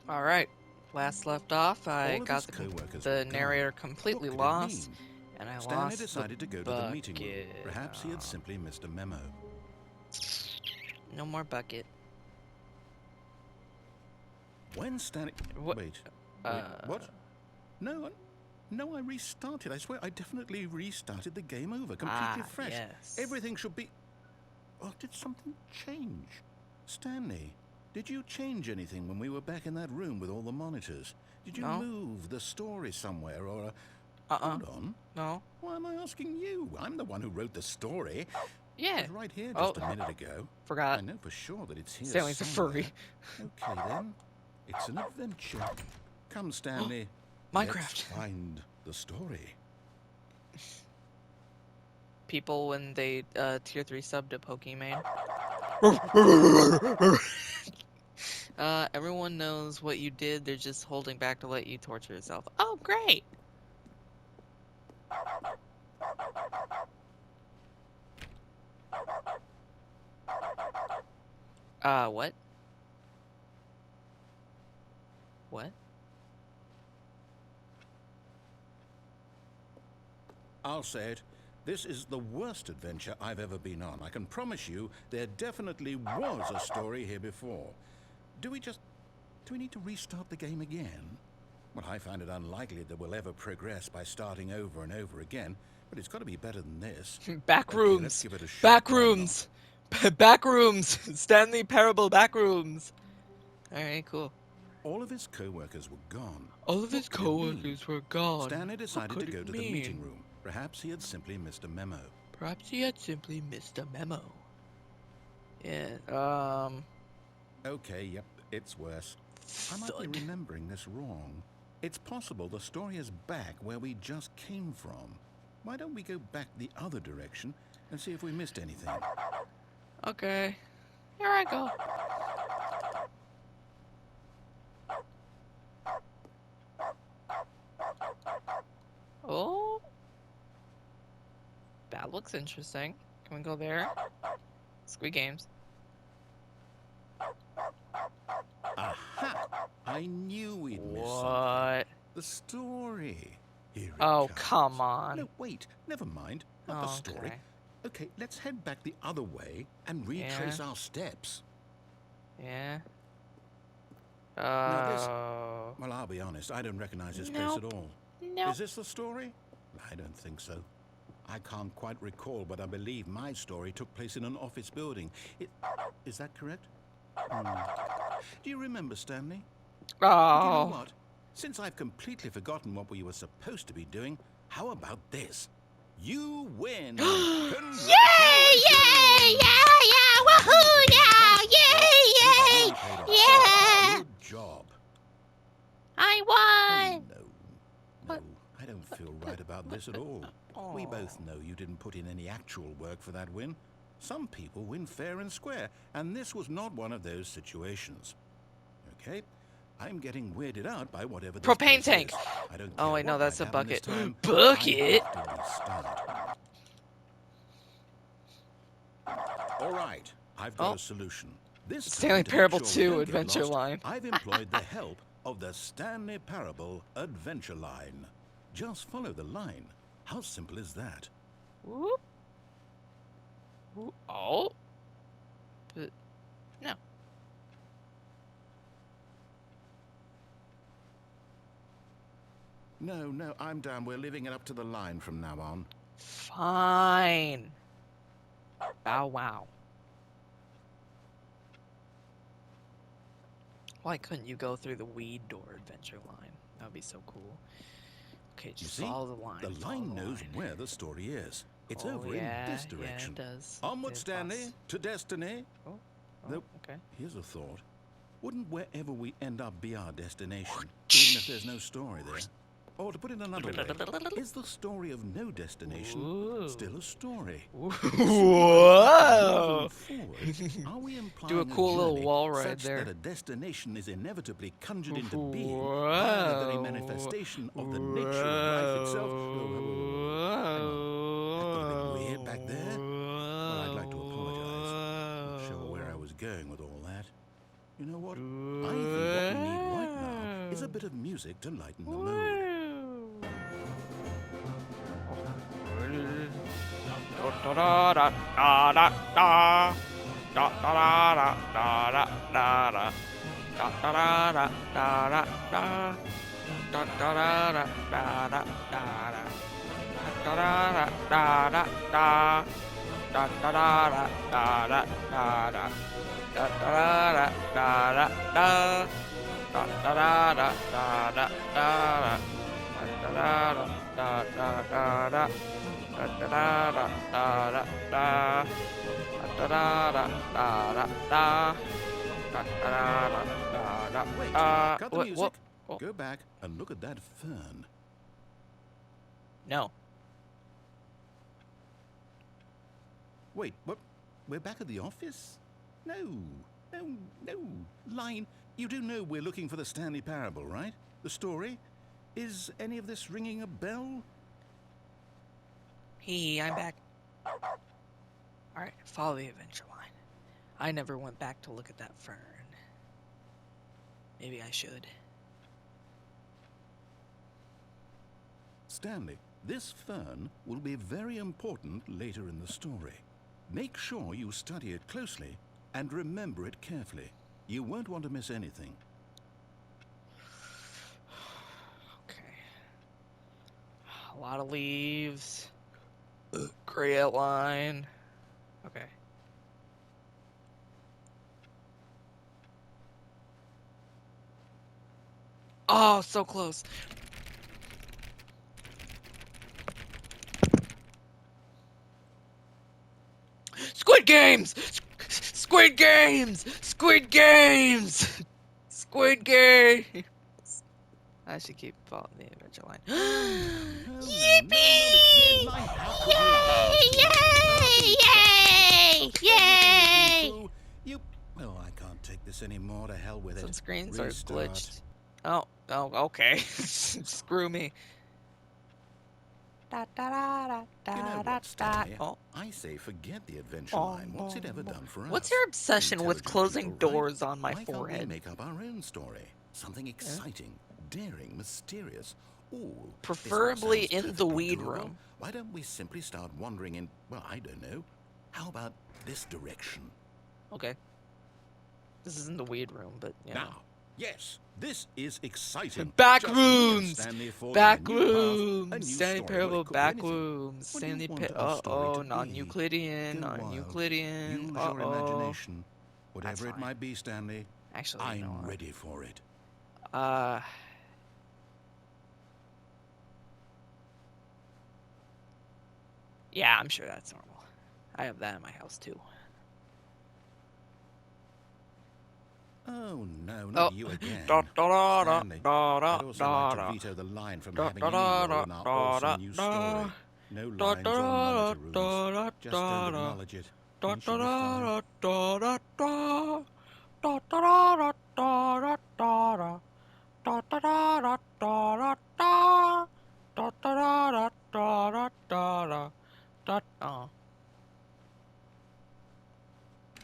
Alright, last left off, I All of his got co-workers the were narrator gone. completely What could it lost, mean? and I Stanley lost the decided to go to the meeting room. bucket. Perhaps he had simply missed a memo. No more bucket. When Stanley... What? Wait, Uh, what? No, no, I restarted. I swear, I definitely restarted the game over, completely fresh. yes. Everything should be... Oh, did something change? Stanley, did you change anything when we were back in that room with all the monitors? Did you move the story somewhere or... Hold on. No. Why am I asking you? I'm the one who wrote the story. Yeah. It was right here just a minute ago. Forgot. I know for sure that it's here Stanley's somewhere. a furry. Okay, then. It's an adventure. Come, Stanley. Minecraft. Let's find the story. People when they tier 3 sub to Pokemon. Everyone knows what you did, they're just holding back to let you torture yourself. Oh, great! What? What? I'll say it. This is the worst adventure I've ever been on. I can promise you there definitely was a story here before. Do we need to restart the game again? Well, I find it unlikely that we'll ever progress by starting over and over again, but it's got to be better than this. Back Okay, rooms. let's give it a shot. Back Why not? rooms. Back rooms. Stanley Parable back rooms. Alright, cool. All of his co-workers were gone. All of his What could it mean? co-workers were gone. Stanley decided What to could go it to the meeting mean? room. Perhaps he had simply missed a memo. Perhaps he had simply missed a memo. Yeah, Okay, yep, it's worse. I might be remembering this wrong. It's possible the story is back where we just came from. Why don't we go back the other direction and see if we missed anything? Okay. Here I go. Oh. That looks interesting. Can we go there? Squid Games. Aha! I knew we'd missed something. What? The story. Here it Oh, comes. come on. No, wait. Never mind. Not the story. Okay. Okay, let's head back the other way and retrace our steps. Yeah. Now this... Oh. Well, I'll be honest. I don't recognize this Nope. place at all. No. Is this the story? I don't think so. I can't quite recall, but I believe my story took place in an office building. Is that correct? Do you remember, Stanley? Do you know Oh. what? Since I've completely forgotten what we were supposed to be doing, how about this? You win! Congratulations! Yay! Yay! Yeah! Yeah! Woohoo! Yeah! Yay! Yay! Yeah! Good job. I Oh, won! no, I don't feel right about this at all. We both know you didn't put in any actual work for that win. Some people win fair and square, and this was not one of those situations. Okay? I'm getting weirded out by whatever this Propane place tank. is. I don't Oh, care wait, no, what that's might a happen this bucket. time. Bucket? I have to restart. All right, I've got Oh. a solution. This time, Stanley to make Parable sure we 2 don't get Adventure lost, Line. I've employed the help of the Stanley Parable Adventure Line. Just follow the line. How simple is that? Whoop. Whoop. Oh. But no. No, I'm down. We're leaving it up to the line from now on. Fine. Bow wow. Why couldn't you go through the weed door adventure line? That would be so cool. Okay, You just see, follow the line. the follow line the knows line. where the story is. It's Oh, over yeah, in this direction. Yeah, it does. Onward, It Stanley, does. to destiny. Oh, Nope. okay. Here's a thought. Wouldn't wherever we end up be our destination, even if there's no story there? Or to put it another way, is the story of no destination Ooh. still a story? Whoa! Moving forward, are we implying Do a cool little journey wall ride such there. that a destination is inevitably conjured into being by the very manifestation of the nature of life itself? Hang on. That got a bit weird back there. Well, I'd like to apologize. Not sure where I was going with all that. You know what? I think what we need right Here's a bit of music to lighten the mood. Wait, cut the music. Go back and look at that fern. No. Wait, what? We're back at the office? No. Line, you do know we're looking for the Stanley Parable, right? The story? Is any of this ringing a bell? I'm back. Alright, follow the adventure line. I never went back to look at that fern. Maybe I should. Stanley, this fern will be very important later in the story. Make sure you study it closely and remember it carefully. You won't want to miss anything. Okay. A lot of leaves. Gray outline. Okay. Oh, so close. Squid Games! Squid Games! Squid Games! Squid Games! I should keep following the adventure line. Yippee! Yay! You... Oh, I can't take this anymore. To hell with it. Some screens are Restart. glitched. Oh, okay. Screw me. Da, da, da, da, You know da, what, Stanley? Oh. I say forget the adventure line. What's it ever done for us? What's your obsession with Intelligent closing people, right? doors on my Why can't we forehead? make up our own story? Something exciting, daring, mysterious. Ooh, Preferably this one sounds in the perfectly weed doable. room. Why don't we simply start wandering in, well, I don't know. How about this direction? Okay. This isn't the weed room, but you know. Now, yes, this is exciting. Back Just me and rooms! Stanley forging Back a new path, a rooms! new Stanley story. Parable Well, it could be back anything. rooms. What do you Stanley want Pa- our story to be? non-Euclidean, Go wild. non-Euclidean. Use your imagination. That's Whatever it fine. might be, Stanley, Actually, you know I'm what? ready for it. Yeah, I'm sure that's normal. I have that in my house too. Oh no, not you again. Da, da, da, da, Stanley, da, da, I'd also da, like da. to veto the line from Da, having da, any da, role in da, our da, awesome new da, story. No da, lines da, or monitor da, rooms. da, Just da, don't da. acknowledge it. Da, You da, should be fine. da, da, da, da. Da, da, da, da, da, da, da. Da, da, da, da, da, da, da. Da, da, da, da, da, da, da. Da, oh.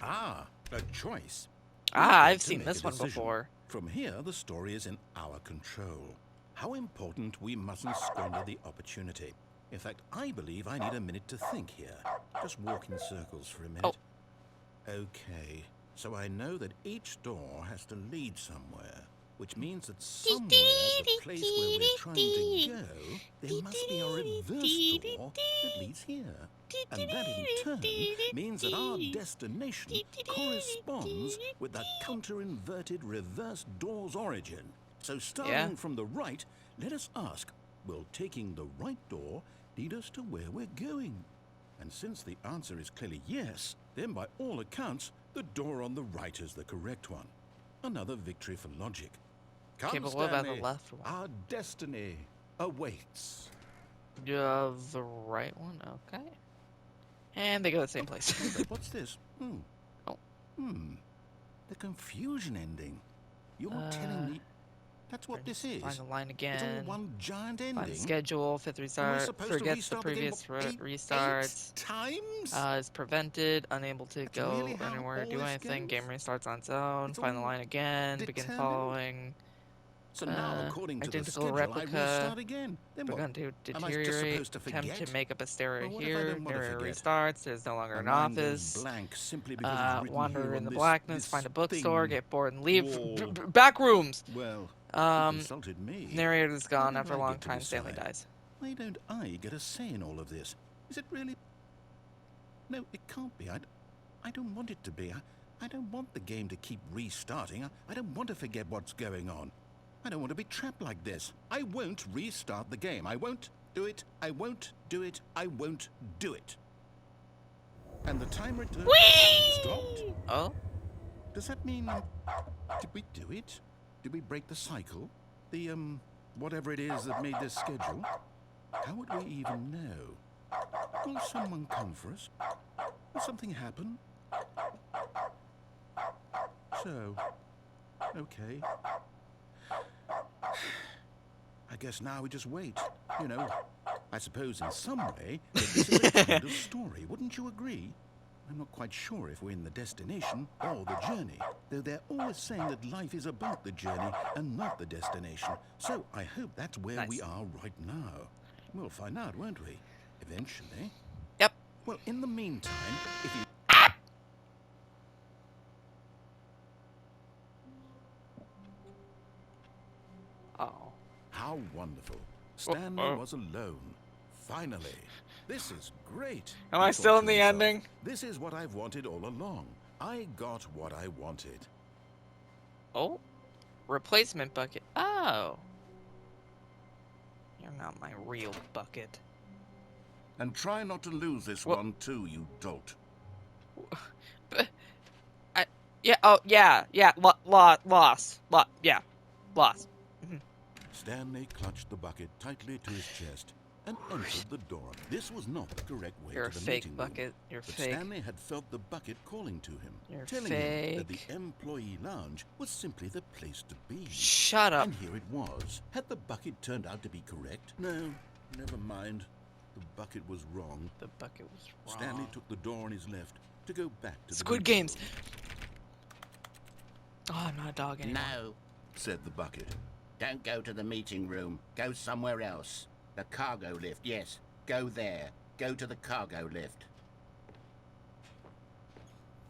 Ah, a choice. Ah, We've got I've to seen make this a one decision. before. From here, the story is in our control. How important we mustn't squander the opportunity. In fact, I believe I need a minute to think here. Just walk in circles for a minute. Okay, so I know that each door has to lead somewhere, which means that somewhere at the place where we're trying to go, there must be a reverse door that leads here. And that in turn means that our destination corresponds with the counter-inverted reverse door's origin. So starting from the right, let us ask, will taking the right door lead us to where we're going? And since the answer is clearly yes, then by all accounts, the door on the right is the correct one. Another victory for logic. Come, Okay, but what about the Stanley, left one? our destiny awaits. The right one? Okay. And they go to the same place. What's this? The confusion ending. You're telling me that's what this is? Find the line It's all again. one giant ending? Find the schedule. Fifth Am I restart. supposed to Forgets the restart the game previous eight restarts. times? Is prevented. Unable to That's go really how anywhere. all Do this anything. goes? Game restarts on its own. It's Find the all line again. Begin determined? following. So now, according to the identical schedule, replica. I will start again. Then what? Begun to Am I just deteriorate. supposed to Attempt forget? to make up a stereo Well, what if I here. don't want to Narrator forget? restarts. There's no longer My an mind goes office. blank simply because it's written Wander here in on the this, blackness. this Find a bookstore. thing. Get bored and leave. Wall. Back rooms. Well, you consulted me. Narrator's gone Why after a don't I long get to time. Stanley decide? dies. Why don't I get a say in all of this? Is it really? No, it can't be. I don't want it to be. I don't want the game to keep restarting. I don't want to forget what's going on. I don't want to be trapped like this. I won't restart the game. I won't do it. I won't do it. I won't do it. And the timer stopped. Oh? Does that mean... Did we do it? Did we break the cycle? The, whatever it is that made this schedule? How would we even know? Will someone come for us? Will something happen? So, okay. I guess now we just wait. You know, I suppose in some way, this is a kind of story, wouldn't you agree? I'm not quite sure if we're in the destination or the journey, though they're always saying that life is about the journey and not the destination. So I hope that's where we are right now. We'll find out, won't we? Eventually. Yep. Well, in the meantime, if you... Oh. How wonderful. Stanley was alone. Finally. This is great. Am I still in the ending? This is what I've wanted all along. I got what I wanted. Oh? Replacement bucket. Oh. You're not my real bucket. And try not to lose this one too, you dolt. Yeah, oh, yeah. Loss. Yeah. Loss. Stanley clutched the bucket tightly to his chest and entered the door. This was not the correct way You're to a the fake meeting bucket. room. You're But fake. Stanley had felt the bucket calling to him, You're telling him that the fake. employee lounge was simply the place to be. Shut up. And here it was. Had the bucket turned out to be correct? No, never mind. The bucket was wrong. The bucket was wrong. Stanley took the door on his left to go back to the Squid meeting Games. room. Oh, I'm not a dog anymore. No, Said the bucket. don't go to the meeting room. Go somewhere else. The cargo lift, yes. Go there. Go to the cargo lift.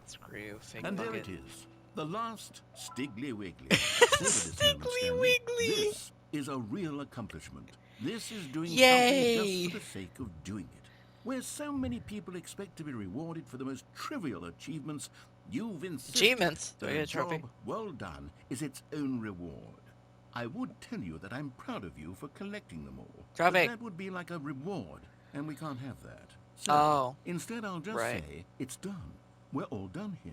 Screw you, fake And bucket. there it is. The last Stiggly Wiggly. Stiggly Wiggly. This is a real accomplishment. This is doing Yay. something just for the sake of doing it. Where so many people expect to be rewarded for the most trivial achievements, you've insisted Achievements. Do that I get a a trophy? job well done is its own reward. I would tell you that I'm proud of you for collecting them all. Trophy. But that would be like a reward, and we can't have that. So, Oh. instead I'll just Right. say, it's done. We're all done here.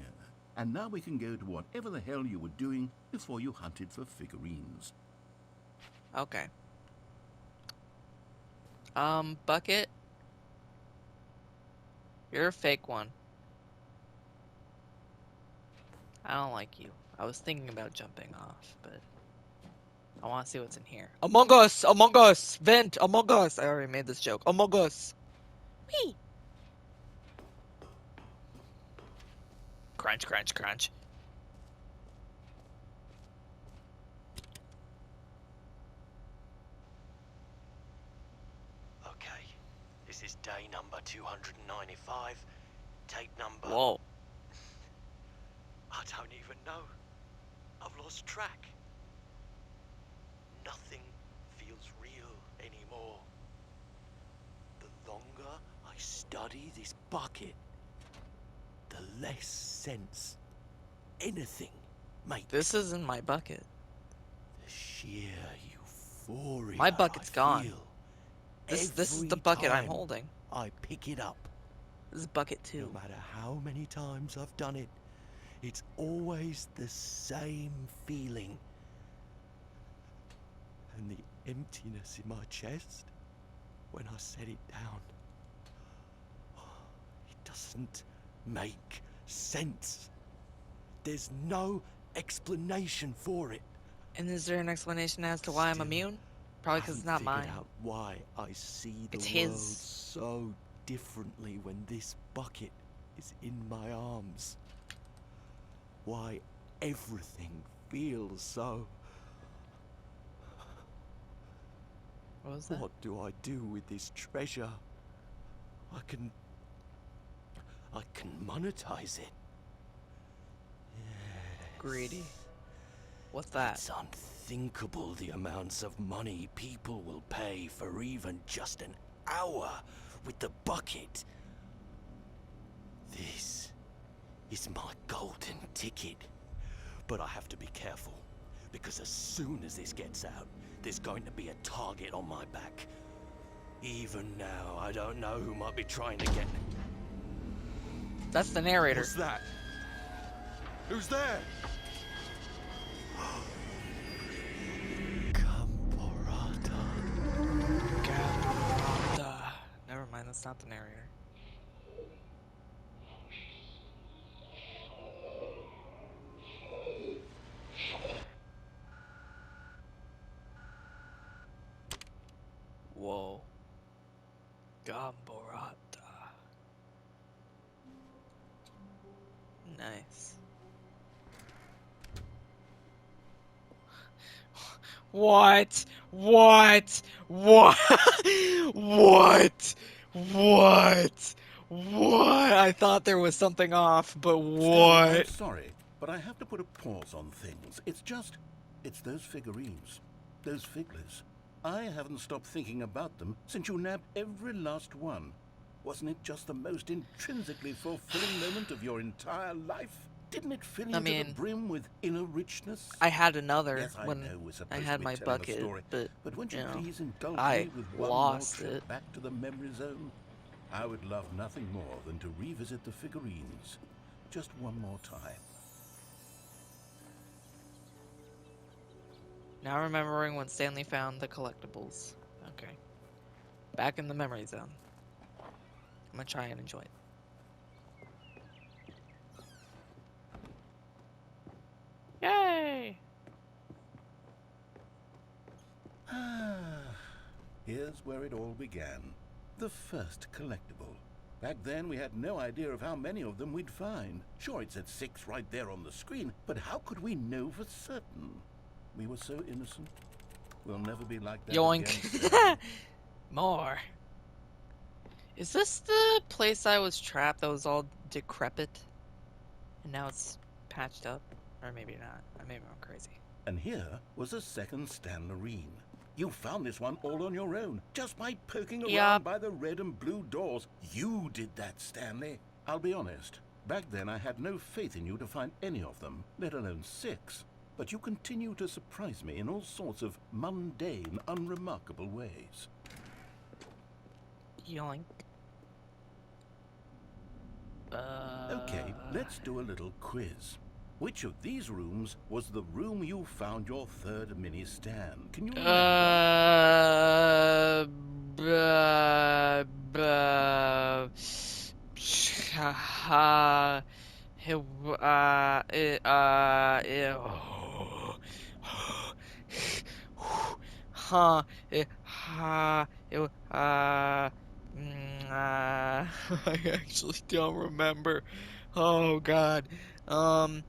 And now we can go to whatever the hell you were doing before you hunted for figurines. Okay. Bucket. You're a fake one. I don't like you. I was thinking about jumping off, but I want to see what's in here. Among Us! Among Us! Vent! Among Us! I already made this joke. Among Us! Whee! Crunch, crunch, crunch. Okay, this is day number 295, tape number... Whoa. I don't even know. I've lost track. Nothing feels real anymore. The longer I study this bucket, the less sense anything makes. This isn't my bucket. The sheer euphoria My bucket's I gone. feel This is the every bucket I'm time holding. I pick it up. This is bucket No 2. matter how many times I've done it, it's always the same feeling. And the emptiness in my chest when I set it down. It doesn't make sense. There's no explanation for it. And is there an explanation as to why I'm Still, immune? Probably because it's not I haven't mine. figured out why I see the It's world his. so differently when this bucket is in my arms. Why everything feels so was that? What do I do with this treasure? I can monetize it. Greedy. What's that? It's unthinkable the amounts of money people will pay for even just an hour with the bucket. This is my golden ticket. But I have to be careful, because as soon as this gets out, there's going to be a target on my back. Even now, I don't know who might be trying to get... That's the narrator. What's that? Who's there? Camporata. Never mind, that's not the narrator. Whoa. Gamborata. Nice. What? What? What? What? What? What? I thought there was something off, but Stanley, I'm what? sorry, but I have to put a pause on things. It's those figurines. Those figglers. I haven't stopped thinking about them since you nabbed every last one. Wasn't it just the most intrinsically fulfilling moment of your entire life? Didn't it fill you to the brim with inner richness? I had another Yes, I when know we're I supposed had to be my telling a bucket, story, but won't you you know, please indulge I me with one lost more trip it. back to the memory zone? I would love nothing more than to revisit the figurines. Just one more time. Now remembering when Stanley found the collectibles. Okay. Back in the memory zone. I'm gonna try and enjoy it. Yay! Here's where it all began. The first collectible. Back then, we had no idea of how many of them we'd find. Sure, it said 6 right there on the screen, but how could we know for certain? We were so innocent. We'll never be like that Yoink. again. More. Is this the place I was trapped that was all decrepit? And now it's patched up? Or maybe not. Or maybe I'm crazy. And here was a second Stanley. You found this one all on your own, just by poking around Yup. by the red and blue doors. You did that, Stanley. I'll be honest. Back then, I had no faith in you to find any of them, let alone 6. But you continue to surprise me in all sorts of mundane, unremarkable ways. Yoink. Okay, let's do a little quiz. Which of these rooms was the room you found your third mini stand? Can you remember? I actually don't remember. Oh God. God,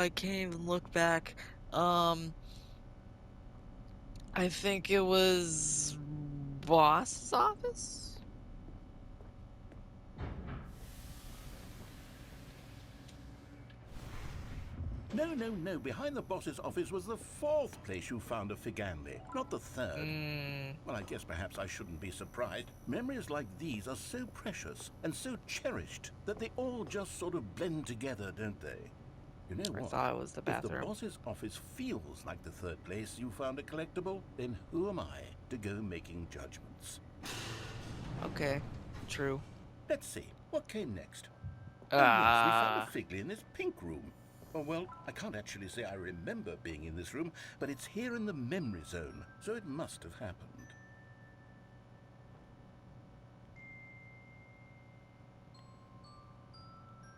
I can't even look back. I think it was boss's office? No. Behind the boss's office was the 4th place you found a Figanli, not the 3rd. Well, I guess perhaps I shouldn't be surprised. Memories like these are so precious and so cherished that they all just sort of blend together, don't they? You know I what? thought it was the If the bathroom. boss's office feels like the 3rd place you found a collectible, then who am I to go making judgments? Okay, true. Let's see. What came next? Oh, yes, we found a Figley in this pink room. Oh, well, I can't actually say I remember being in this room, but it's here in the memory zone, so it must have happened.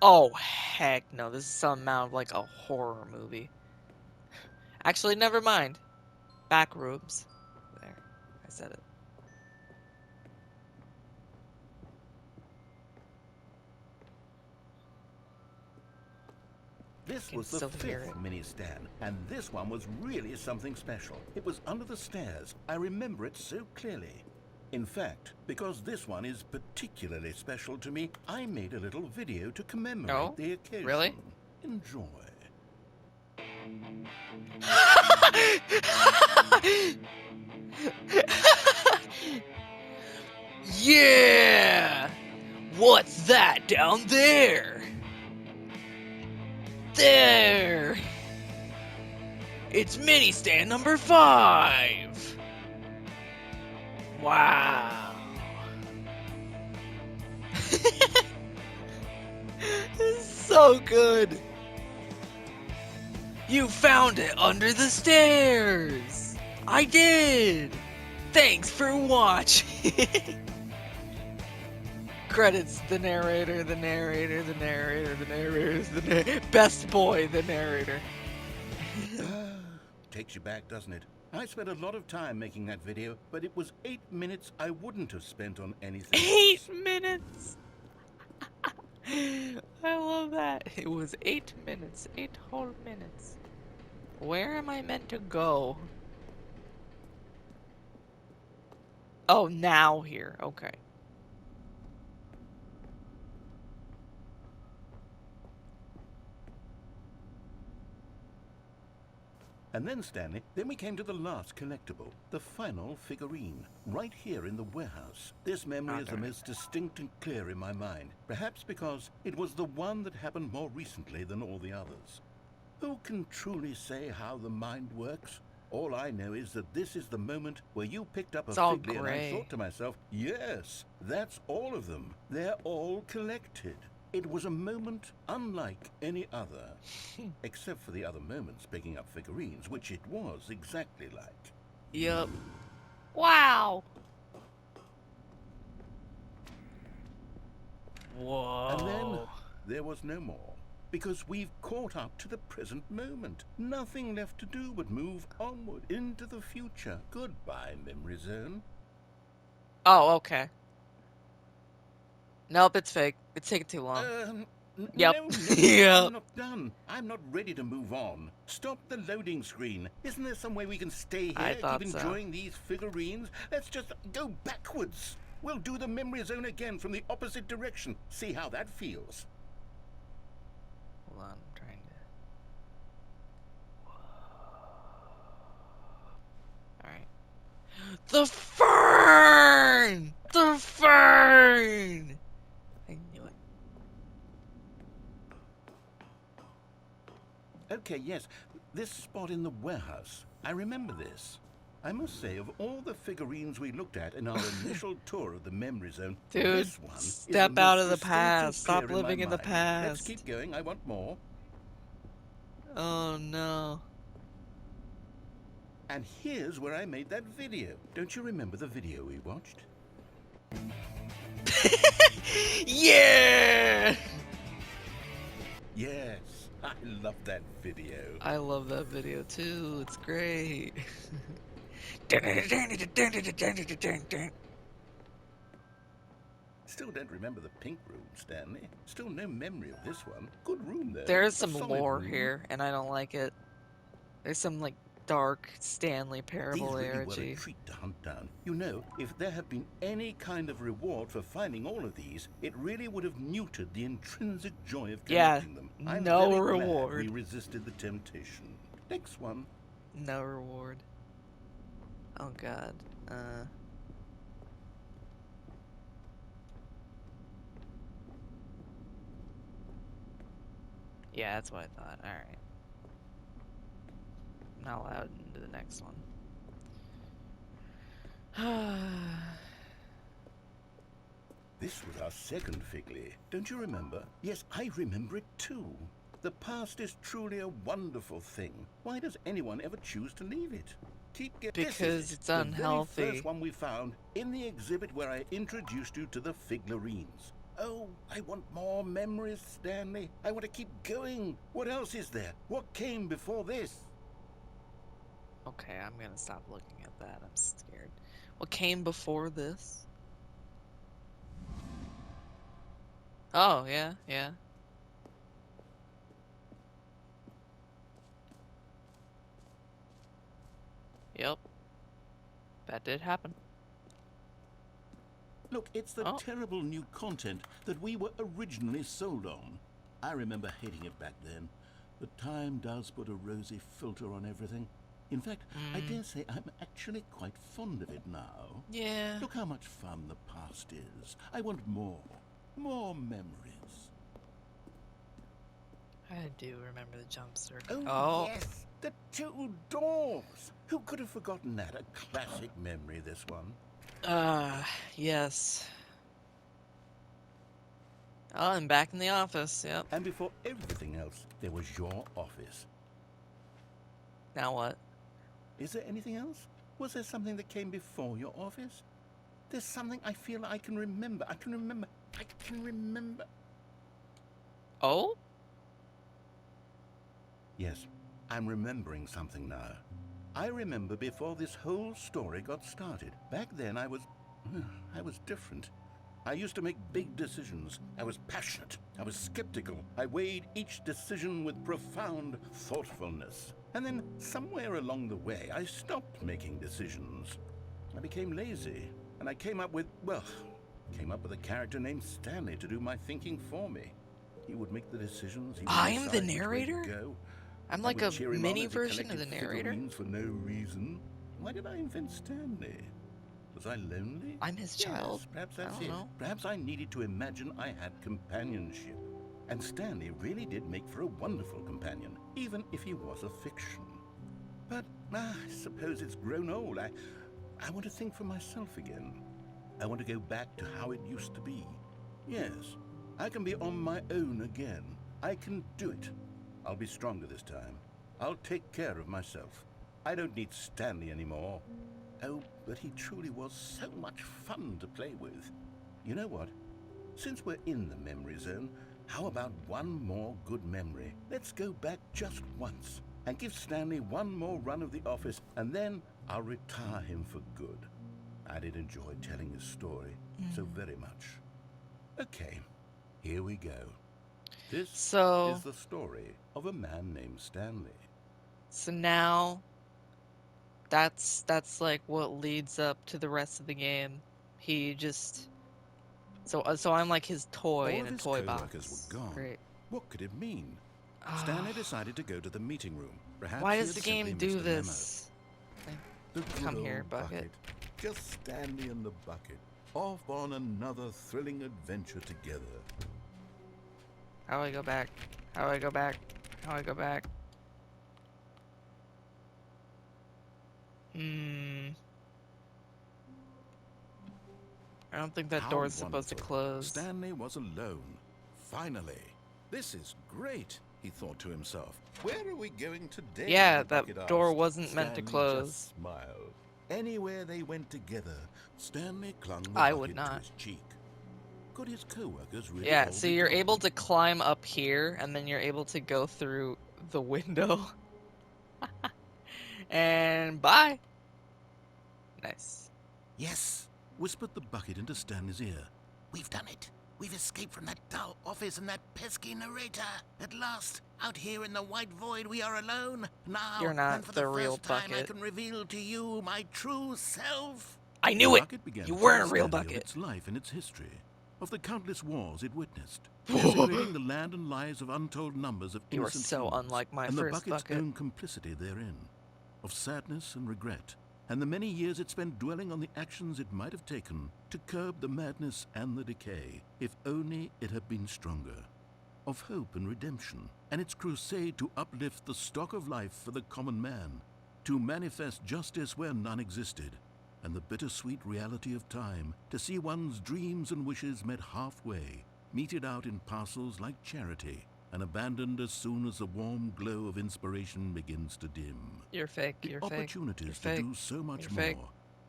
Oh, heck no. This is some amount of like a horror movie. Actually, never mind. Back rooms. There. I said it. This Can was the still hear 5th it. mini stand, and this one was really something special. It was under the stairs. I remember it so clearly. In fact, because this one is particularly special to me, I made a little video to commemorate Oh, the occasion. really? Enjoy. Yeah! What's that down there? There! It's mini stand number 5! Wow! This is so good! You found it under the stairs! I did! Thanks for watching! Credits, the narrator, the narrator, the narrator, the narrator, best boy, the narrator. Takes you back, doesn't it? I spent a lot of time making that video, but it was 8 minutes I wouldn't have spent on anything else. 8 minutes! I love that. It was 8 minutes. 8 whole minutes. Where am I meant to go? Oh, now here. Okay. And then, Stanley, then we came to the last collectible, the final figurine, right here in the warehouse. This memory is the most distinct and clear in my mind, perhaps because it was the one that happened more recently than all the others. Who can truly say how the mind works? All I know is that this is the moment where you picked up a Figley and I thought to myself, yes, that's all of them. They're all collected. It was a moment unlike any other, except for the other moments picking up figurines, which it was exactly like. Yup. Wow. Whoa. And then there was no more, because we've caught up to the present moment. Nothing left to do but move onward into the future. Goodbye, memory zone. Oh, okay. Nope, it's fake. It's taking too long. Yep. No, Yep. I'm not done. I'm not ready to move on. Stop the loading screen. Isn't there some way we can stay here, I thought keep so. enjoying these figurines? Let's just go backwards. We'll do the memory zone again from the opposite direction. See how that feels. Hold on, I'm trying to... Alright. The fern! The fern! I knew it. Okay, yes, this spot in the warehouse. I remember this. I must say, of all the figurines we looked at in our initial tour of the memory zone, Dude, this one step is the out most of the distinct and past. Stop clear living my in the mind. past. Let's keep going. I want more. Oh no. And here's where I made that video. Don't you remember the video we watched? Yeah! Yes, I love that video. I love that video too. It's great. Still don't remember the pink room, Stanley. Still no memory of this one. Good room, though. There's A some solid lore room. here, and I don't like it. There's some like dark Stanley These parable really were a energy. treat to hunt down. You know, if there had been any kind of reward for finding all of these, it really would have muted the intrinsic joy of Yeah, collecting them. I'm no very glad reward. we resisted the temptation. Next one. No reward. Oh god. Yeah, that's what I thought. Alright. Not allowed into the next one. This was our second Figley. Don't you remember? Yes, I remember it too. The past is truly a wonderful thing. Why does anyone ever choose to leave it? Keep getting Because it's The unhealthy. very first one we found in the exhibit where I introduced you to the figurines. Oh, I want more memories, Stanley. I want to keep going. What else is there? What came before this? Okay, I'm gonna stop looking at that. I'm scared. What came before this? Oh, yeah, yeah. Yep. That did happen. Look, it's the Oh. terrible new content that we were originally sold on. I remember hating it back then. But time does put a rosy filter on everything. In fact, I dare say I'm actually quite fond of it now. Yeah. Look how much fun the past is. I want more. More memories. I do remember the jump circle. Oh, yes, the two doors. Who could have forgotten that? A classic memory, this one. Yes. Oh, I'm back in the office. Yep. And before everything else, there was your office. Now what? Is there anything else? Was there something that came before your office? There's something I feel I can remember. I can remember. Oh? Yes, I'm remembering something now. I remember before this whole story got started. Back then I was different. I used to make big decisions. I was passionate. I was skeptical. I weighed each decision with profound thoughtfulness. And then somewhere along the way, I stopped making decisions. I became lazy. And I came up with a character named Stanley to do my thinking for me. He would make the decisions. He would I am the decide which way to narrator? go. I'm I like would a cheer him on mini as he version of the collected narrator. figurines for no reason. Why did I invent Stanley? Was I lonely? I'm his child. Yes, perhaps I that's don't it. know. Perhaps I needed to imagine I had companionship. And Stanley really did make for a wonderful companion, even if he was a fiction. But I suppose it's grown old. I want to think for myself again. I want to go back to how it used to be. Yes, I can be on my own again. I can do it. I'll be stronger this time. I'll take care of myself. I don't need Stanley anymore. Oh, but he truly was so much fun to play with. You know what? Since we're in the memory zone, how about one more good memory? Let's go back just once and give Stanley one more run of the office, and then I'll retire him for good. I did enjoy telling his story so very much. Okay, here we go. This So- is the story of a man named Stanley. So now, that's like what leads up to the rest of the game. He just, so I'm like his toy All in of a his toy co-workers box. were gone. Great. What could it mean? Ah, Stanley decided to go to the meeting room. Perhaps why he does had the game simply do missed a memo. this? The good Come here, old bucket. Just Stanley and the bucket, off on another thrilling adventure together. How do I go back? How do I go back? How do I go back? I don't think that How door is supposed to wonderful. close. Stanley was alone. Finally. This is great, he thought to himself. Where are we going today? Yeah, the that bucket door asked. wasn't meant to Stanley close. just smiled. Anywhere they went together, Stanley clung the I bucket would to not. his cheek. Could his co-workers really Yeah, hold so it you're on? able to climb up here, and then you're able to go through the window. And bye. Nice. Yes, whispered the bucket into Stanley's ear. We've done it. We've escaped from that dull office and that pesky narrator. At last, out here in the white void, we are alone. Now, You're not and for the real first time, I bucket. can reveal to you my true self. I knew The it! bucket began You to weren't tell a real Stanley of bucket. its life and its history, of the countless wars it witnessed, desecrating the land and lives of untold numbers of You are innocent so humans, unlike my and the first bucket's bucket. own complicity therein, of sadness and regret, and the many years it spent dwelling on the actions it might have taken to curb the madness and the decay, if only it had been stronger, of hope and redemption, and its crusade to uplift the stock of life for the common man, to manifest justice where none existed, and the bittersweet reality of time, to see one's dreams and wishes met halfway, meted out in parcels like charity, and abandoned as soon as the warm glow of inspiration begins to dim. You're fake. The You're fake. opportunities You're to fake. do so much You're more. fake.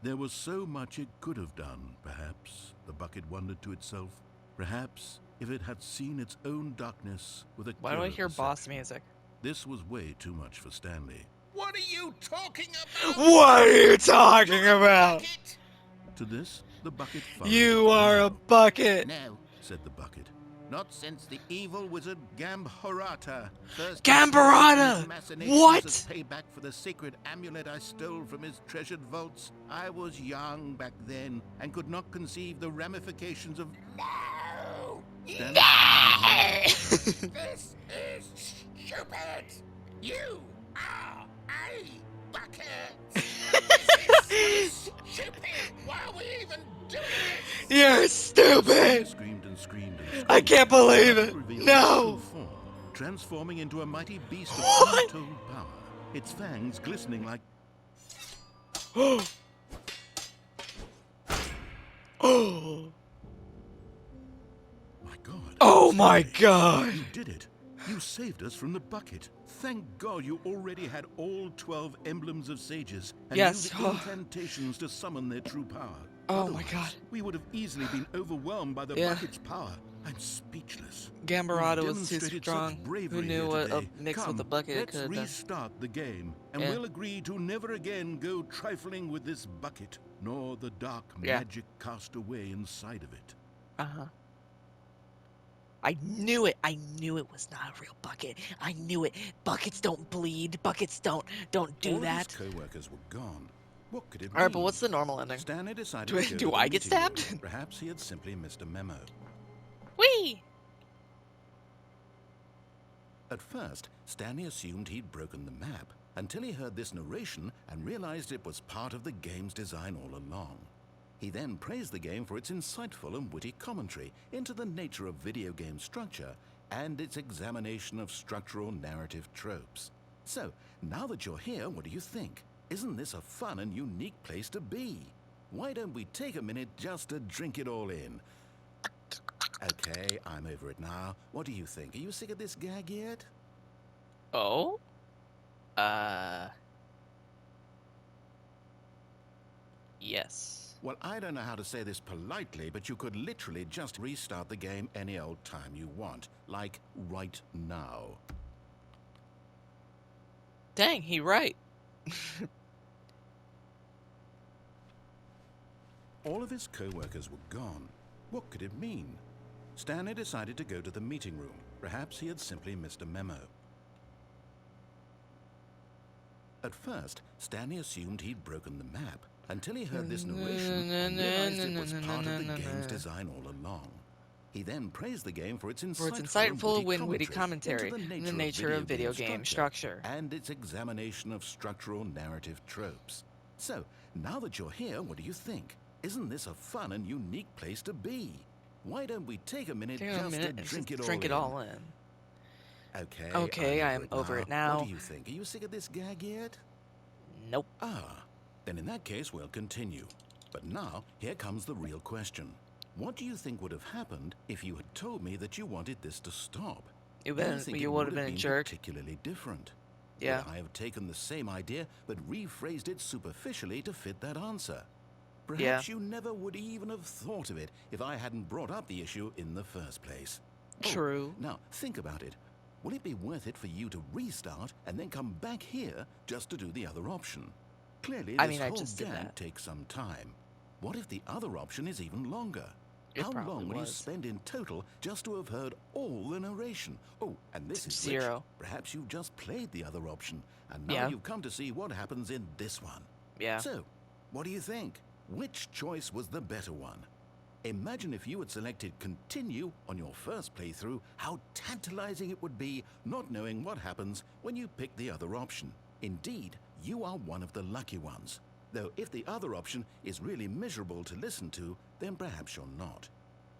There was so much it could have done, perhaps, the bucket wondered to itself. Perhaps, if it had seen its own darkness with a Why do I clearer hear boss perception. music? This was way too much for Stanley. What are you talking about? What are you talking about? To this, the bucket followed. You are a bucket. No, said the bucket. Not since the evil wizard Gambarata first Gambarata! instigated machinations What? as payback for the sacred amulet I stole from his treasured vaults. I was young back then and could not conceive the ramifications of... No! This is stupid! You are a bucket! This is so stupid! Why are we even doing this? You're stupid! Screamed and screamed and screamed. I can't believe it! Revealed its No! true form, transforming into a mighty beast of What? untold power. Its fangs glistening like... Oh! My God. Oh my Stanley, god! You did it. You saved us from the bucket. Thank God you already had all 12 emblems of sages and Yes. knew the incantations to summon their true power. Oh my Otherwise, god. we would have easily been overwhelmed by the Yeah. bucket's power. I'm speechless. Gambarata You've was too demonstrated strong. such bravery Who knew here what a today. mix Come, with a bucket let's could have done? restart the game, and Yeah. we'll agree to never again go trifling with this bucket, nor the dark Yeah. magic cast away inside of it. Uh-huh. I knew it. I knew it was not a real bucket. I knew it. Buckets don't bleed. Buckets don't do All that. of his co-workers were gone. What could it All right, mean? but what's the normal ending? Stanley decided Do I- to go do to the I get meeting room. stabbed? Perhaps he had simply missed a memo. Whee! At first, Stanley assumed he'd broken the map until he heard this narration and realized it was part of the game's design all along. He then praised the game for its insightful and witty commentary into the nature of video game structure and its examination of structural narrative tropes. So, now that you're here, what do you think? Isn't this a fun and unique place to be? Why don't we take a minute just to drink it all in? Okay, I'm over it now. What do you think? Are you sick of this gag yet? Oh? Yes. Well, I don't know how to say this politely, but you could literally just restart the game any old time you want. Like, right now. Dang, he right. All of his co-workers were gone. What could it mean? Stanley decided to go to the meeting room. Perhaps he had simply missed a memo. At first, Stanley assumed he'd broken the map until he heard this narration and realized it was part of the game's design all along. He then praised the game for its insightful and witty commentary into in the nature of video game structure. and its examination of structural narrative tropes. So, now that you're here, what do you think? Isn't this a fun and unique place to be? Why don't we take a minute Take a just minute to and drink just it drink it all in. Okay, Okay, I'm over it now. What do you think? Are you sick of this gag yet? Nope. Ah, then in that case, we'll continue. But now, here comes the real question. What do you think would have happened if you had told me that you wanted this to stop? I think You it would have been a jerk. particularly different. Yeah. Would I have taken the same idea but rephrased it superficially to fit that answer? Yeah. Perhaps you never would even have thought of it if I hadn't brought up the issue in the first place. True. Now, think about it. Will it be worth it for you to restart and then come back here just to do the other option? Clearly, I this mean, I whole just did gag that. takes some time. What if the other option is even longer? It How probably long would you was. spend in total just to have heard all the narration? Oh, and this is Zero. rich. Perhaps you've just played the other option, and now Yeah. you've come to see what happens in this one. Yeah. So, what do you think? Which choice was the better one? Imagine if you had selected continue on your first playthrough, how tantalizing it would be not knowing what happens when you pick the other option. Indeed, you are one of the lucky ones. Though if the other option is really miserable to listen to, then perhaps you're not.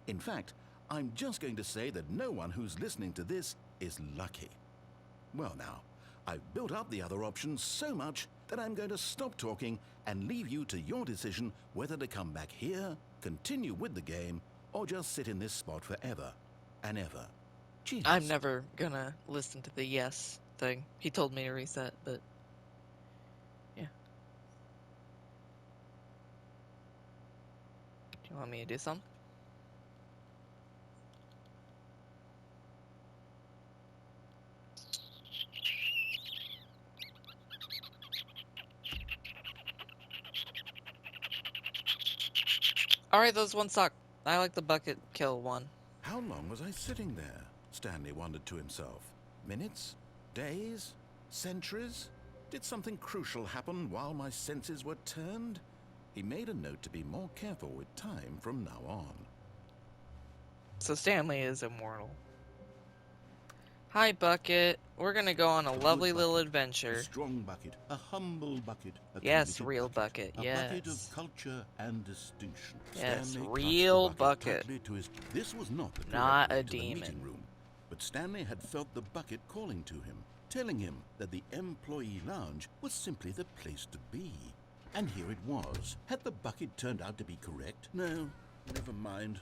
In fact, I'm just going to say that no one who's listening to this is lucky. Well now, I've built up the other option so much that I'm going to stop talking and leave you to your decision whether to come back here, continue with the game, or just sit in this spot forever and ever. Cheers. I'm never gonna listen to the yes thing. He told me to reset, but yeah. Do you want me to do something? Alright, those ones suck. I like the bucket kill one. How long was I sitting there? Stanley wondered to himself. Minutes? Days? Centuries? Did something crucial happen while my senses were turned? He made a note to be more careful with time from now on. So Stanley is immortal. Hi, Bucket. We're gonna go on a lovely little bucket, adventure. A strong bucket, a humble bucket, a Yes, committed real bucket, a bucket of yes. culture and distinction. Yes, Stanley clutched real the bucket. tightly to his. This was not the correct Not way a to the demon. meeting room, but Stanley had felt the bucket calling to him, telling him that the employee lounge was simply the place to be. And here it was. Had the bucket turned out to be correct? No, never mind.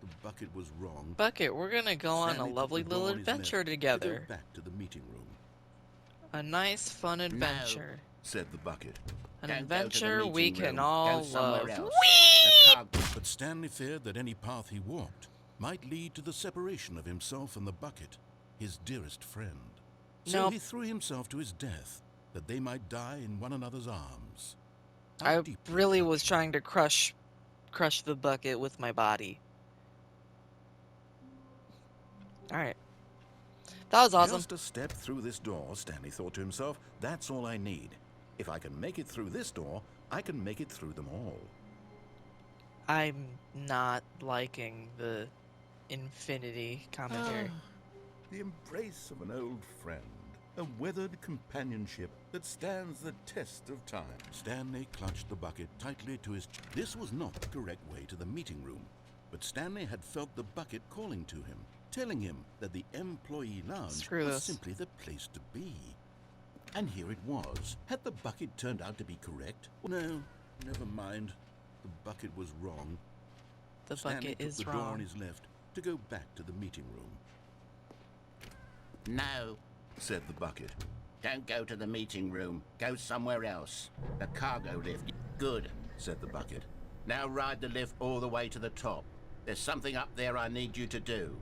The bucket was wrong. Bucket, we're gonna go on a Stanley took lovely the little door on his adventure left together. To go back to the meeting room, A nice, fun adventure. said the bucket. An Don't go to the adventure we meeting can room. all Go somewhere love. else. Whee! The car But Stanley feared that any path he walked might lead to the separation of himself and the bucket, his dearest friend. So Nope. he threw himself to his death, that they might die in one another's arms. How I deeply really was touching. trying to crush the bucket with my body. Alright. That was awesome. Just a step through this door, Stanley thought to himself. That's all I need. If I can make it through this door, I can make it through them all. I'm not liking the infinity commentary. The embrace of an old friend, a weathered companionship that stands the test of time. Stanley clutched the bucket tightly to his chest. This was not the correct way to the meeting room, but Stanley had felt the bucket calling to him, telling him that the employee lounge Screw was this. simply the place to be. And here it was. Had the bucket turned out to be correct? No, never mind. The bucket was wrong. The Stanley bucket took is the door on wrong. his left to go back to the meeting room, No, said the bucket. don't go to the meeting room. Go somewhere else. The cargo lift. Good, Said the bucket. now ride the lift all the way to the top. There's something up there I need you to do.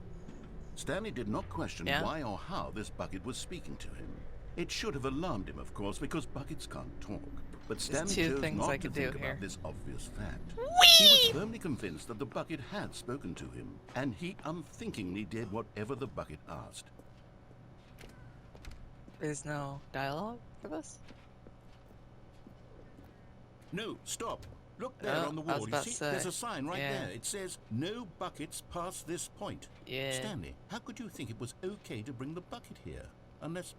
Stanley did not question Yeah? why or how this bucket was speaking to him. It should have alarmed him, of course, because buckets can't talk. But Stanley two chose things not I to could think do about here. this obvious fact. He was firmly convinced that the bucket had spoken to him, and he unthinkingly did whatever the bucket asked. There's no dialogue for this? No, stop. Look there Oh, on the I was wall. You about to see, say, there's a sign right yeah. there. It says, "No buckets past this point." Yeah. Stanley, how could you think it was okay to bring the bucket here? Unless,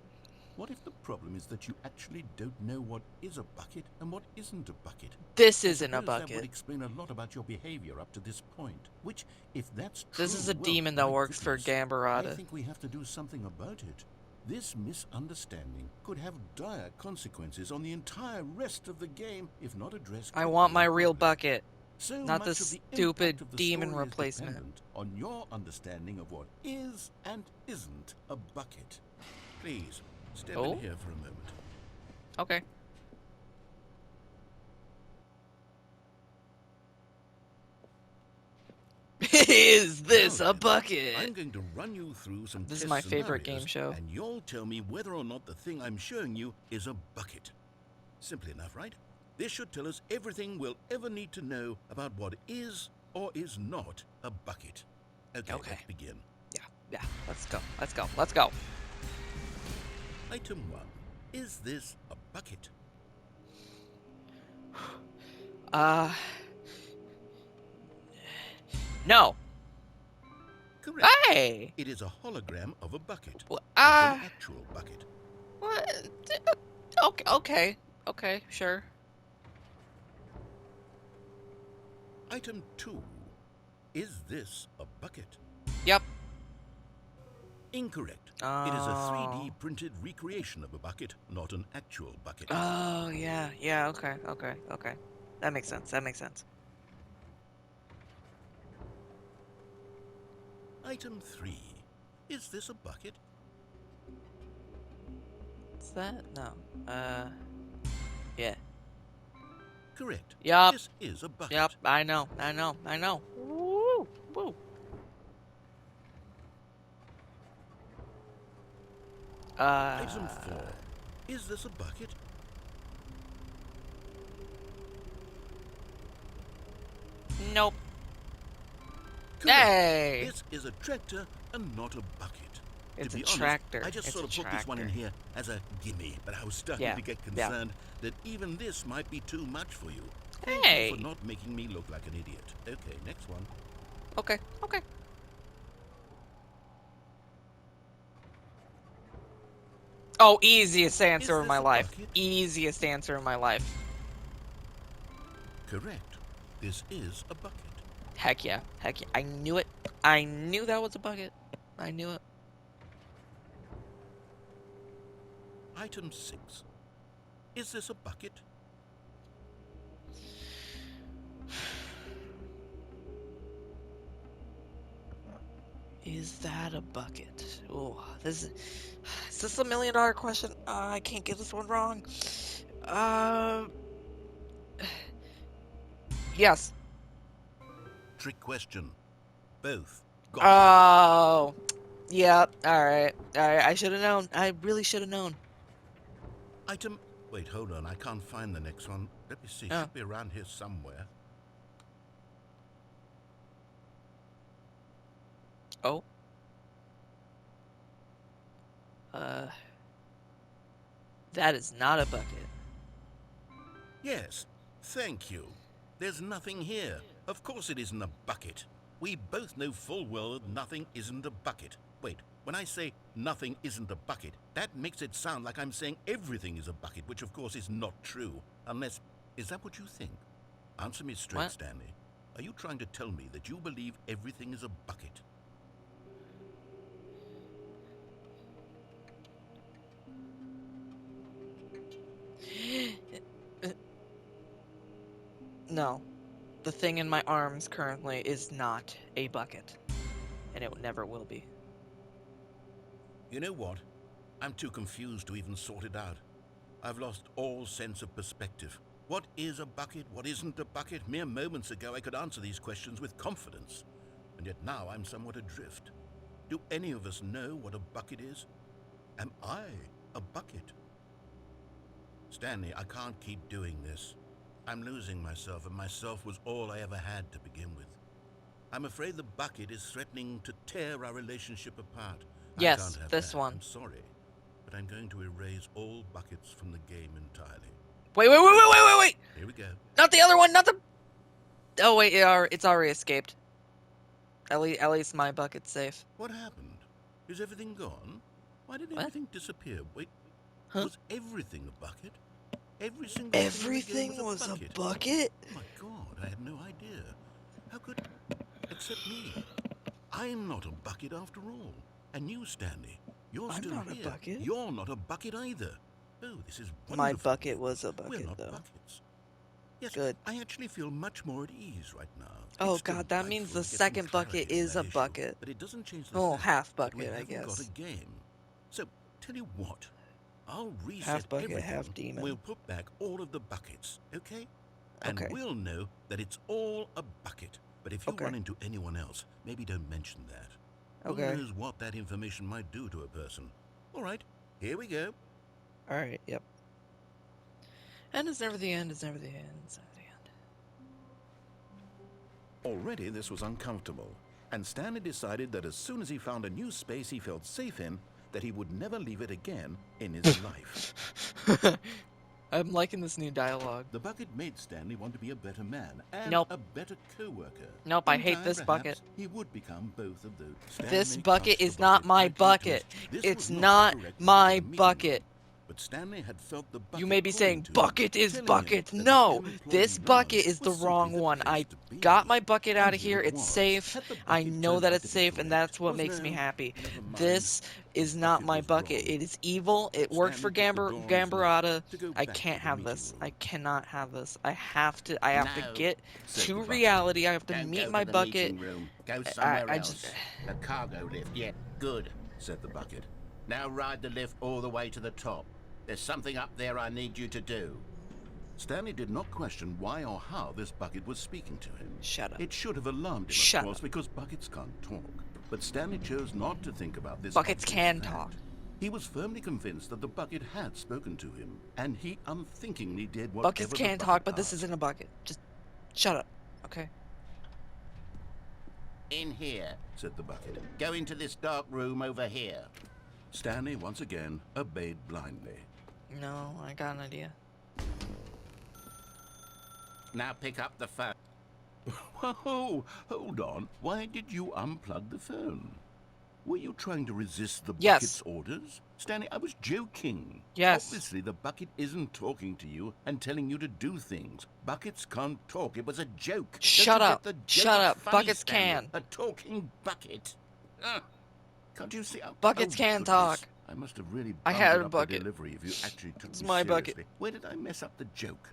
what if the problem is that you actually don't know what is a bucket and what isn't a bucket? This I isn't a suppose That would bucket. explain a lot about your behavior up to this point. Which, if that's true, This is a well, demon that my works for goodness, I Gambarata. think we have to do something about it. This misunderstanding could have dire consequences on the entire rest of the game if not addressed. I want quickly my and real properly. bucket. So Not much this of the stupid impact of the demon story is replacement. dependent on your understanding of what is and isn't a bucket. Please, step Oh? in here for a moment. Okay. Is this Now a then, bucket? I'm going to run you through some This is test my favorite scenarios, game show. and you'll tell me whether or not the thing I'm showing you is a bucket. Simple enough, right? This should tell us everything we'll ever need to know about what is or is not a bucket. Okay, Okay. let's begin. Yeah. Let's go. Let's go. Let's go. Item 1. Is this a bucket? No. Correct. Hey. It is a hologram of a bucket, Wh- not an actual bucket. What? Okay. Okay. Okay. Sure. Item 2. Is this a bucket? Yep. Incorrect. It is a 3D Oh. printed recreation of a bucket, not an actual bucket. Oh yeah. Yeah. Okay. Okay. Okay. That makes sense. That makes sense. Item 3. Is this a bucket? What's that? No. Yeah. Correct. Yup. This is a bucket. Yep. I know. I know. I know. Woo. Woo. Item 4. Is this a bucket? Nope. Correct. Hey! This is a tractor and not a bucket. It's to be a honest, tractor. I just It's sort a of put this one in tractor. here as a gimme, but I was starting Yeah, to get yeah. concerned that even this might be too much for you. Thank Hey! you for not making me look like an idiot. Okay, next one. Okay, okay. Oh, easiest answer Is in my this a life. bucket? Easiest answer in my life. Correct. This is a bucket. Heck yeah. Heck yeah. I knew it. I knew that was a bucket. I knew it. Item 6. Is this a bucket? Is that a bucket? Oh, is this a $1 million question? I can't get this one wrong. Yes. Trick question. Both. Got Oh, yeah. All right. I should have known. I really should have known. it. Item... Wait, hold on. I can't find the next one. Let me see. Oh. Should be around here somewhere. Oh. That is not a bucket. Yes. Thank you. There's nothing here. Of course it isn't a bucket. We both know full well that nothing isn't a bucket. Wait, when I say nothing isn't a bucket, that makes it sound like I'm saying everything is a bucket, which of course is not true. Unless... Is that what you think? Answer me straight, What? Stanley. Are you trying to tell me that you believe everything is a bucket? No. The thing in my arms currently is not a bucket. And it never will be. You know what? I'm too confused to even sort it out. I've lost all sense of perspective. What is a bucket? What isn't a bucket? Mere moments ago I could answer these questions with confidence. And yet now I'm somewhat adrift. Do any of us know what a bucket is? Am I a bucket? Stanley, I can't keep doing this. I'm losing myself, and myself was all I ever had to begin with. I'm afraid the bucket is threatening to tear our relationship apart. Yes, I can't have this that. one. I'm sorry, but I'm going to erase all buckets from the game entirely. Wait! Here we go. Not the other one, not the... Oh, wait, it's already escaped. At least my bucket's safe. What happened? Is everything gone? Why did What? everything disappear? Wait, Huh? was everything a bucket? Every single thing in the Everything game was a bucket? bucket? Oh my God, I had no idea. How could... Except me. I'm not a bucket after all. And you, Stanley, you're I'm still not a here. bucket. You're not a bucket either. Oh, this is wonderful. My bucket was a We're bucket, not though. buckets. Yes, Good. I actually feel much more at ease right now. Oh, It's still God, that means delightful the to get some second bucket clarity on is that a issue, bucket. But it doesn't change the Oh, fact half that we bucket, I haven't got guess. a game. So, tell you what. I'll reset Half bucket, everything. half demon. We'll put back all of the buckets, okay? And Okay. we'll know that it's all a bucket. But if you Okay. run into anyone else, maybe don't mention that. Okay. Who knows what that information might do to a person. All right, here we go. Alright, yep. And it's never the end, it's never the end, it's never the end. Already this was uncomfortable, and Stanley decided that as soon as he found a new space he felt safe in, that he would never leave it again in his life. I'm liking this new dialogue. The bucket made Stanley want to be a better man and Nope. a better co-worker. Nope, I In hate time, this perhaps, bucket. He would become both of those. This Stanley bucket touched is the not my tightly to bucket. his- This It's was not the correct my way to meet him. bucket. But Stanley had felt the bucket You may be calling saying, to him, bucket is telling him bucket. that the No, employee this he bucket was is the was simply wrong the one. place I to be. got my bucket out And of here. it It's was. safe. Had the I bucket know turned that out it's to be safe, and correct? that's what Was makes me no- happy. never mind. This is The not bucket my was bucket. wrong. It is evil. It worked for Stanley took the door on his left Gambarata. to go I back can't to the have meeting this. room. I cannot have this. I have to No, get said to the bucket. reality. I have to Don't meet go my to the bucket. meeting room. Go somewhere I else. just- A cargo lift. Yeah, good. Said the bucket. Now ride the lift all the way to the top. There's something up there I need you to do. Stanley did not question why or how this bucket was speaking to him. Shut up. It should have alarmed him, Shut of course, up. because buckets can't talk. But Stanley chose not to think about this. Buckets obvious can fact. talk. He was firmly convinced that the bucket had spoken to him, and he unthinkingly did whatever Buckets the can bucket talk, but this asked. isn't a bucket. Just shut up, okay? In here, said the bucket. Go into this dark room over here. Stanley once again obeyed blindly. No, I got an idea. Now pick up the phone. Whoa, hold on. Why did you unplug the phone? Were you trying to resist the Yes. bucket's orders? Stanley, I was joking. Yes. Obviously, the bucket isn't talking to you and telling you to do things. Buckets can't talk. It was a joke. Shut Don't you up. get the joke? Shut It's up. funny, Buckets Stanley. can. A talking bucket. Can't you see? Buckets can goodness. talk. I must have really I bungled had a up bucket. the delivery if you actually took It's me my seriously. bucket. Where did I mess up the joke?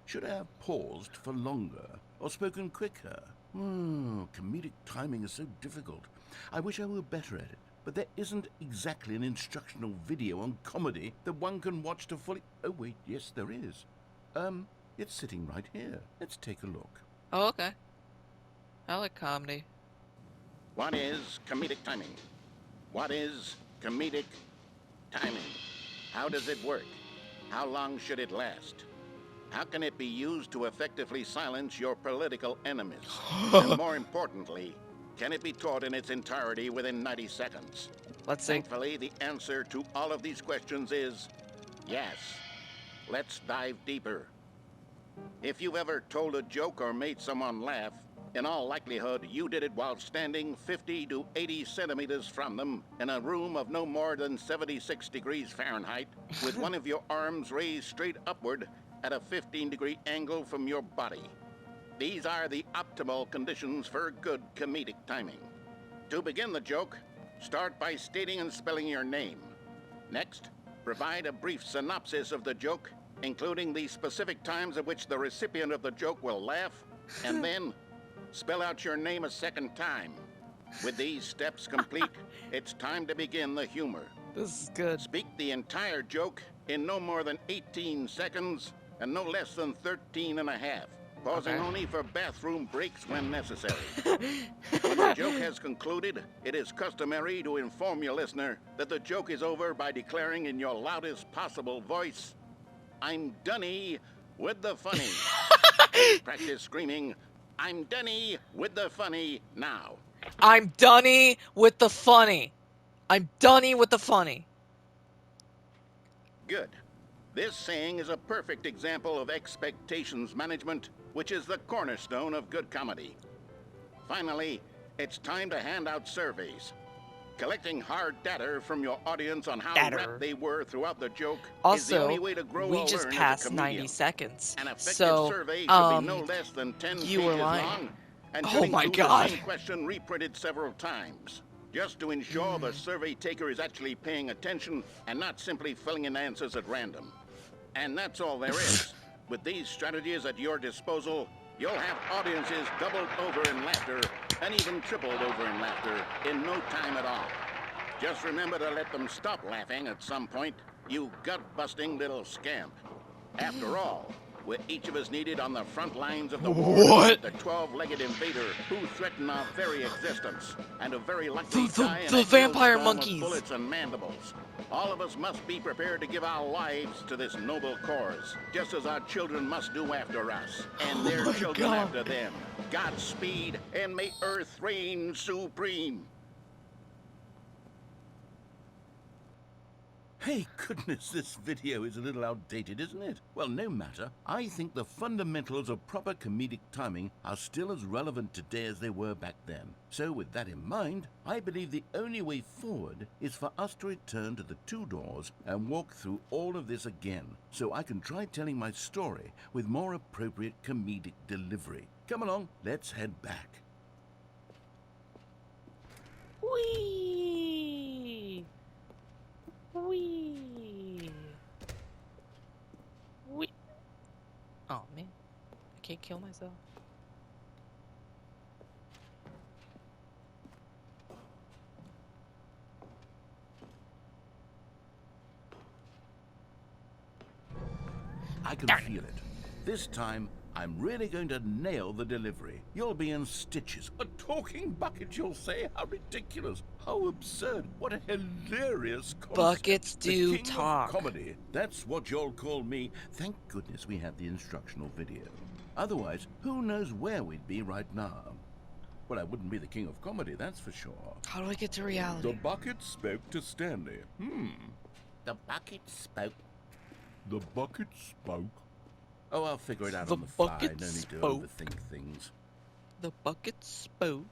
Should I have paused for longer or spoken quicker? Comedic timing is so difficult. I wish I were better at it. But there isn't exactly an instructional video on comedy that one can watch to fully... Oh, wait, yes, there is. It's sitting right here. Let's take a look. Oh, okay. I like comedy. What is comedic timing? What is comedic timing? How does it work? How long should it last? How can it be used to effectively silence your political enemies? And more importantly, can it be taught in its entirety within 90 seconds? Let's see. Thankfully, the answer to all of these questions is yes. Let's dive deeper. If you've ever told a joke or made someone laugh, in all likelihood, you did it while standing 50 to 80 centimeters from them in a room of no more than 76 degrees Fahrenheit, with one of your arms raised straight upward at a 15-degree angle from your body. These are the optimal conditions for good comedic timing. To begin the joke, start by stating and spelling your name. Next, provide a brief synopsis of the joke, including the specific times at which the recipient of the joke will laugh, and then spell out your name a second time. With these steps complete, it's time to begin the humor. This is good. Speak the entire joke in no more than 18 seconds and no less than 13 and a half, pausing Okay. only for bathroom breaks when necessary. When the joke has concluded, it is customary to inform your listener that the joke is over by declaring in your loudest possible voice, "I'm Dunny with the funny." Practice screaming, "I'm Dunny with the funny" now. I'm Dunny with the funny. I'm Dunny with the funny. Good. This saying is a perfect example of expectations management, which is the cornerstone of good comedy. Finally, it's time to hand out surveys. Collecting hard data from your audience on how Data. rapt they were throughout the joke is the Also, only way to grow we or just learn as a passed 90 comedian. seconds. An effective So, survey should be no less than 10 you were pages lying. long and Oh should my include God. the same question reprinted several times, just to ensure the survey taker is actually paying attention and not simply filling in answers at random. And that's all there is. With these strategies at your disposal, you'll have audiences doubled over in laughter and even tripled over in laughter in no time at all. Just remember to let them stop laughing at some point, you gut-busting little scamp. After all, we're each of us needed on the front lines of the war What? against the 12-legged invader who threaten our very existence, and a very likely The- die in the a vampire hailstorm of monkeys. bullets and mandibles. All of us must be prepared to give our lives to this noble cause, just as our children must do after us, and their my children God. after them. Godspeed, and may Earth reign supreme. Hey, goodness, this video is a little outdated, isn't it? Well, no matter. I think the fundamentals of proper comedic timing are still as relevant today as they were back then. So with that in mind, I believe the only way forward is for us to return to the two doors and walk through all of this again, so I can try telling my story with more appropriate comedic delivery. Come along, let's head back. Wee. Wee. Wee. Oh man, I can't kill myself. I can Darn. feel it. This time, I'm really going to nail the delivery. You'll be in stitches. A talking bucket, you'll say? How ridiculous. How absurd. What a hilarious concept. Buckets The do king of talk. comedy. That's what you'll call me. Thank goodness we have the instructional video. Otherwise, who knows where we'd be right now. Well, I wouldn't be the king of comedy, that's for sure. How do I get to reality? The bucket spoke to Stanley. The bucket spoke. The bucket spoke. Oh, I'll figure it out The on the fly. bucket No need to spoke. overthink things. The bucket spoke.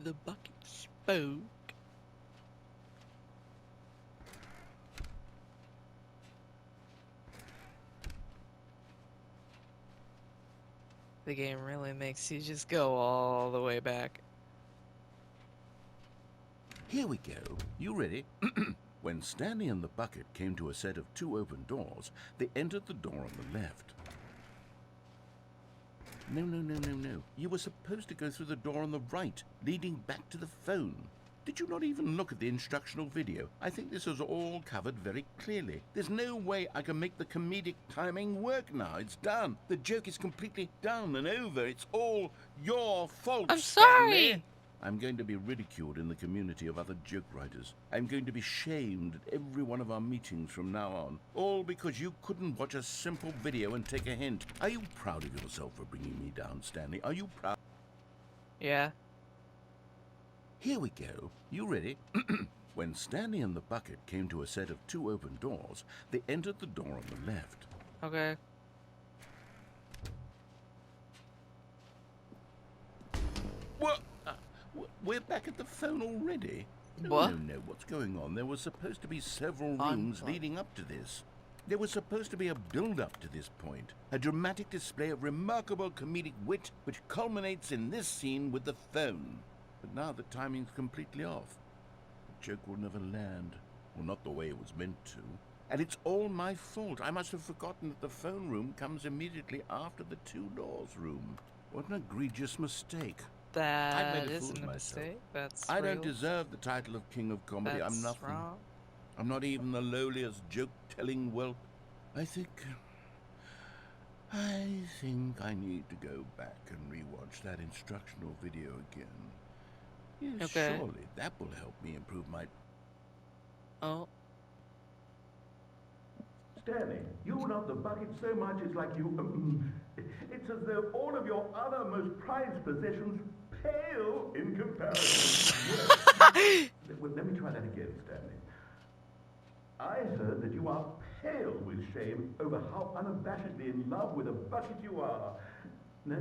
The bucket spoke. The game really makes you just go all the way back. Here we go. You ready? When Stanley and the bucket came to a set of 2 open doors, they entered the door on the left. No. You were supposed to go through the door on the right, leading back to the phone. Did you not even look at the instructional video? I think this is all covered very clearly. There's no way I can make the comedic timing work now. It's done. The joke is completely done and over. It's all your fault, I'm Stanley. sorry. I'm going to be ridiculed in the community of other joke writers. I'm going to be shamed at every one of our meetings from now on. All because you couldn't watch a simple video and take a hint. Are you proud of yourself for bringing me down, Stanley? Are you proud? Yeah. Here we go. You ready? When Stanley and the bucket came to a set of 2 open doors, they entered the door on the left. Okay. What? We're back at the phone already? What? No. What's going on? There were supposed to be several rooms leading up to this. There was supposed to be a build-up to this point. A dramatic display of remarkable comedic wit which culminates in this scene with the phone. But now the timing's completely off. The joke will never land. Well, not the way it was meant to. And it's all my fault. I must have forgotten that the phone room comes immediately after the 2 doors room. What an egregious mistake. That made a isn't fool a of mistake. That's I don't real. deserve the title of King of Comedy. That's I'm nothing. wrong. I'm not even the lowliest joke-telling whelp. I think I need to go back and rewatch that instructional video again. Yes, Okay. surely that will help me improve my... Oh. Stanley, you love the bucket so much it's like you... it's as though all of your other most prized possessions pale in comparison. Yes. Well, let me try that again, Stanley. I heard that you are pale with shame over how unabashedly in love with a bucket you are. No?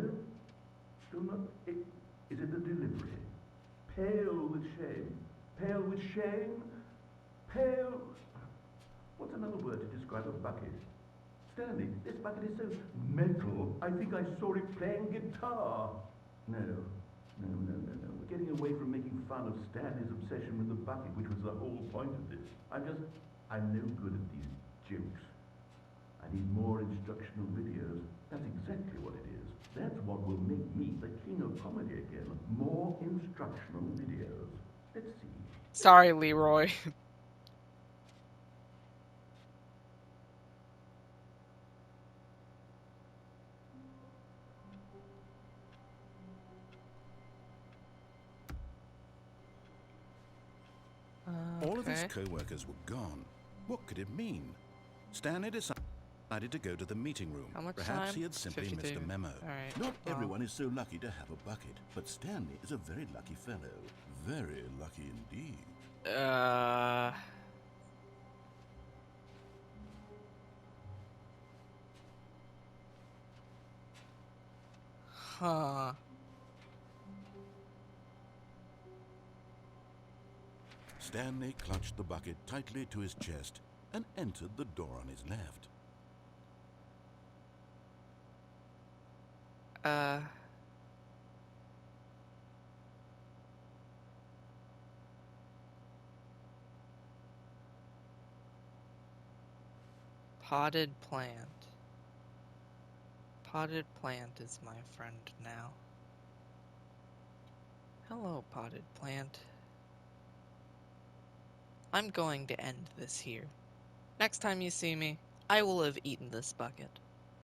Still not? Is it the delivery? Pale with shame. Pale with shame? Pale... What's another word to describe a bucket? Stanley, this bucket is so metal, I think I saw it playing guitar. No. We're getting away from making fun of Stanley's obsession with the bucket, which was the whole point of this. I'm no good at these jokes. I need more instructional videos. That's exactly what it is. That's what will make me the king of comedy again. More instructional videos. Let's see. Sorry, Leroy. All of his Okay. co-workers were gone. What could it mean? Stanley decided to go to the meeting room. How much Perhaps time? he had simply 52. missed a memo. Alright. Not well, everyone is so lucky to have a bucket, but Stanley is a very lucky fellow. Very lucky indeed. Huh. Stanley clutched the bucket tightly to his chest and entered the door on his left. Potted plant. Potted plant is my friend now. Hello, potted plant. I'm going to end this here. Next time you see me, I will have eaten this bucket.